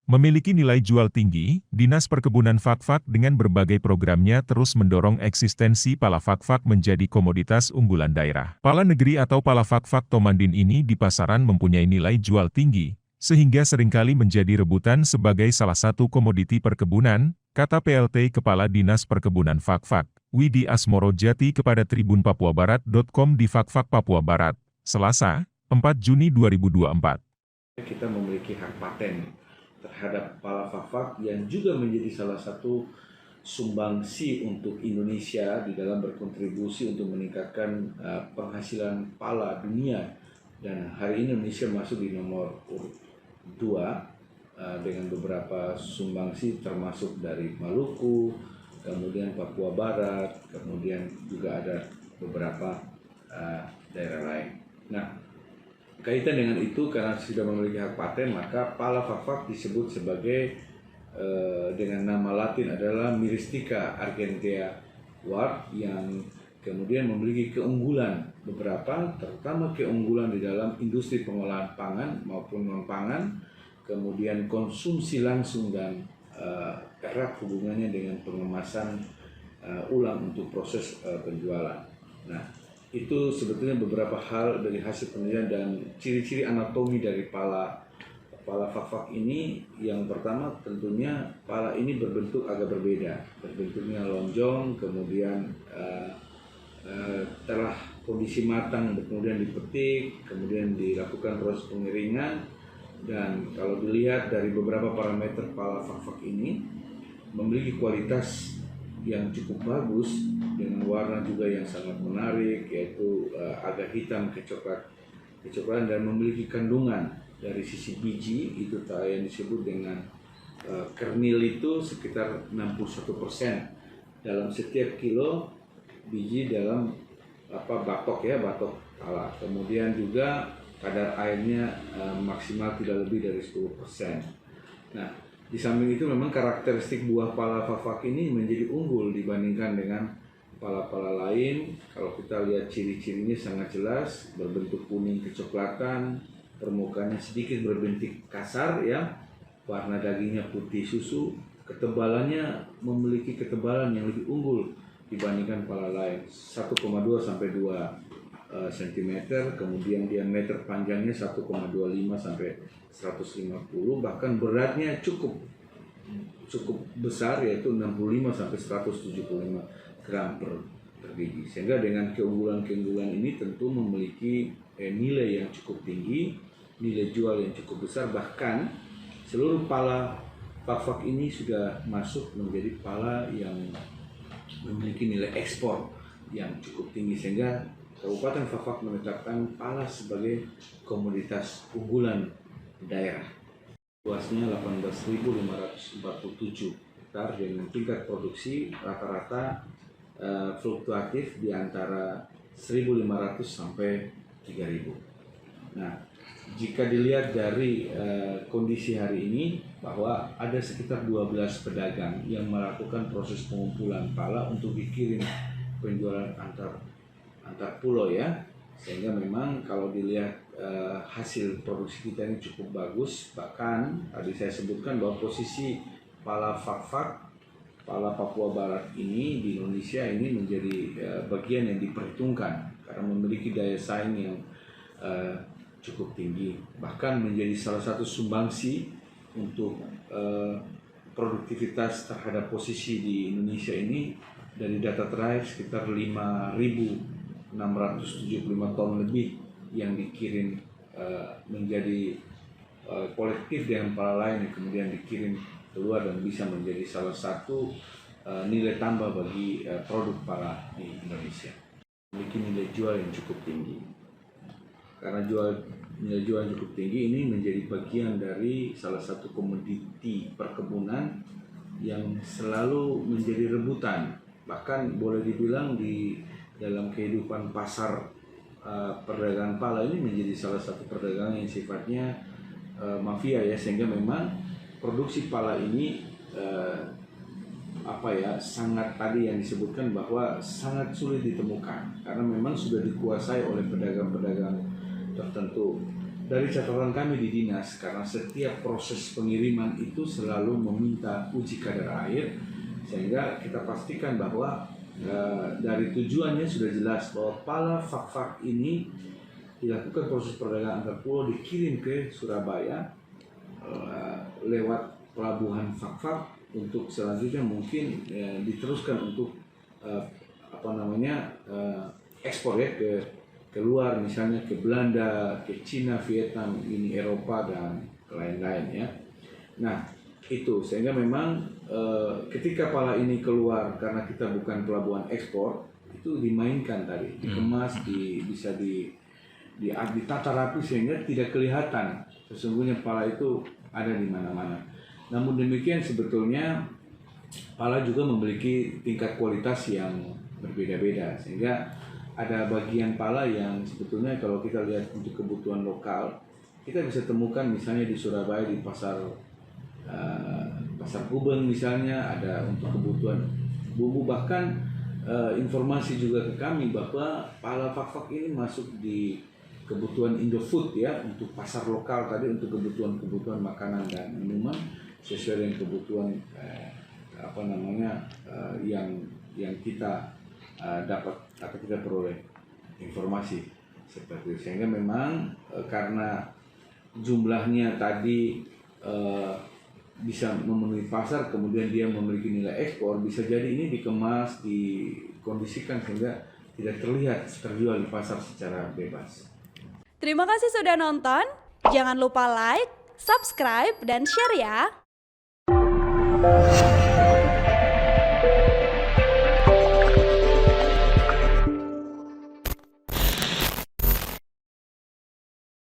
Memiliki nilai jual tinggi, Dinas Perkebunan Fakfak dengan berbagai programnya terus mendorong eksistensi pala fakfak menjadi komoditas unggulan daerah. Pala negeri atau pala fakfak Tomandin ini di pasaran mempunyai nilai jual tinggi, sehingga seringkali menjadi rebutan sebagai salah satu komoditi perkebunan, kata PLT Kepala Dinas Perkebunan Fakfak, Widi Asmoro Jati kepada tribunpapuabarat.com di Fakfak Papua Barat, Selasa, 4 Juni 2024. Kita memiliki hak paten terhadap pala fakfak yang juga menjadi salah satu sumbangsi untuk Indonesia di dalam berkontribusi untuk meningkatkan penghasilan pala dunia. Dan hari ini Indonesia masuk di nomor urut 2 dengan beberapa sumbangsi termasuk dari Maluku, kemudian Papua Barat, kemudian juga ada beberapa daerah lain. Nah, kaitan dengan itu, karena sudah memiliki hak paten, maka pala fakfak disebut sebagai dengan nama Latin adalah Myristica argentea Ward, yang kemudian memiliki keunggulan beberapa, terutama keunggulan di dalam industri pengolahan pangan maupun non-pangan, kemudian konsumsi langsung dan erat hubungannya dengan pengemasan ulang untuk proses penjualan. Nah, itu sebetulnya beberapa hal dari hasil penelitian dan ciri-ciri anatomi dari pala fakfak ini. Yang pertama tentunya pala ini berbentuk agak berbeda, berbentuknya lonjong, kemudian telah kondisi matang kemudian dipetik, kemudian dilakukan proses pengeringan, dan kalau dilihat dari beberapa parameter pala fakfak ini memiliki kualitas yang cukup bagus dengan warna juga yang sangat menarik, yaitu agak hitam kecoklatan, dan memiliki kandungan dari sisi biji itu yang disebut dengan kernil itu sekitar 61% dalam setiap kilo biji dalam batok pala. Kemudian juga kadar airnya maksimal tidak lebih dari 10%. Nah, di samping itu memang karakteristik buah pala fakfak ini menjadi unggul dibandingkan dengan pala-pala lain. Kalau kita lihat ciri-cirinya sangat jelas, berbentuk kuning kecoklatan, permukaannya sedikit berbentuk kasar ya, warna dagingnya putih susu, ketebalannya memiliki ketebalan yang lebih unggul dibandingkan pala lain, 1,2 sampai 2 cm, kemudian diameter panjangnya 1,25 sampai 150, bahkan beratnya cukup besar, yaitu 65 sampai 175 gram per biji. Sehingga dengan keunggulan ini tentu memiliki nilai yang cukup tinggi, nilai jual yang cukup besar, bahkan seluruh pala fakfak ini sudah masuk menjadi pala yang memiliki nilai ekspor yang cukup tinggi, sehingga Kabupaten Fakfak menetapkan pala sebagai komoditas unggulan daerah. Luasnya 18.547 hektar dengan tingkat produksi rata-rata fluktuatif di antara 1.500 sampai 3.000. Nah, jika dilihat dari kondisi hari ini, bahwa ada sekitar 12 pedagang yang melakukan proses pengumpulan pala untuk dikirim penjualan antar pulau ya, sehingga memang kalau dilihat hasil produksi kita ini cukup bagus. Bahkan tadi saya sebutkan bahwa posisi pala fakfak, pala Papua Barat ini di Indonesia ini menjadi bagian yang diperhitungkan karena memiliki daya saing yang cukup tinggi, bahkan menjadi salah satu sumbangsi untuk produktivitas terhadap posisi di Indonesia ini. Dari data terakhir sekitar 5.675 ton lebih yang dikirim menjadi kolektif dengan pala lain yang kemudian dikirim keluar dan bisa menjadi salah satu nilai tambah bagi produk pala di Indonesia. Memiliki nilai jual yang cukup tinggi. Karena nilai jual yang cukup tinggi ini menjadi bagian dari salah satu komoditi perkebunan yang selalu menjadi rebutan. Bahkan boleh dibilang di dalam kehidupan pasar perdagangan pala ini menjadi salah satu perdagangan yang sifatnya mafia ya, sehingga memang produksi pala ini sangat tadi yang disebutkan bahwa sangat sulit ditemukan karena memang sudah dikuasai oleh pedagang-pedagang tertentu. dari catatan kami di dinas, karena setiap proses pengiriman itu selalu meminta uji kadar air, sehingga kita pastikan bahwa dari tujuannya sudah jelas bahwa pala fak-fak ini dilakukan proses perdagangan antar pulau, dikirim ke Surabaya lewat pelabuhan fak-fak untuk selanjutnya mungkin diteruskan untuk ekspor ya ke keluar, misalnya ke Belanda, ke Cina, Vietnam, Uni Eropa dan lain-lain ya. Nah itu sehingga memang ketika pala ini keluar, karena kita bukan pelabuhan ekspor, itu dimainkan tadi, dikemas, bisa ditata rapi sehingga tidak kelihatan sesungguhnya pala itu ada di mana-mana. Namun demikian sebetulnya pala juga memiliki tingkat kualitas yang berbeda-beda, sehingga ada bagian pala yang sebetulnya kalau kita lihat untuk kebutuhan lokal, kita bisa temukan misalnya di Surabaya di pasar Gubeng misalnya, ada untuk kebutuhan bumbu, bahkan informasi juga ke kami bahwa pala fak-fak ini masuk di kebutuhan Indofood ya, untuk pasar lokal tadi, untuk kebutuhan makanan dan minuman sesuai dengan kebutuhan yang kita dapat atau kita peroleh informasi seperti itu. Sehingga memang karena jumlahnya tadi bisa memenuhi pasar, kemudian dia memiliki nilai ekspor, bisa jadi ini dikemas, dikondisikan sehingga tidak terlihat terjual di pasar secara bebas. Terima kasih sudah nonton. Jangan lupa like, subscribe, dan share ya.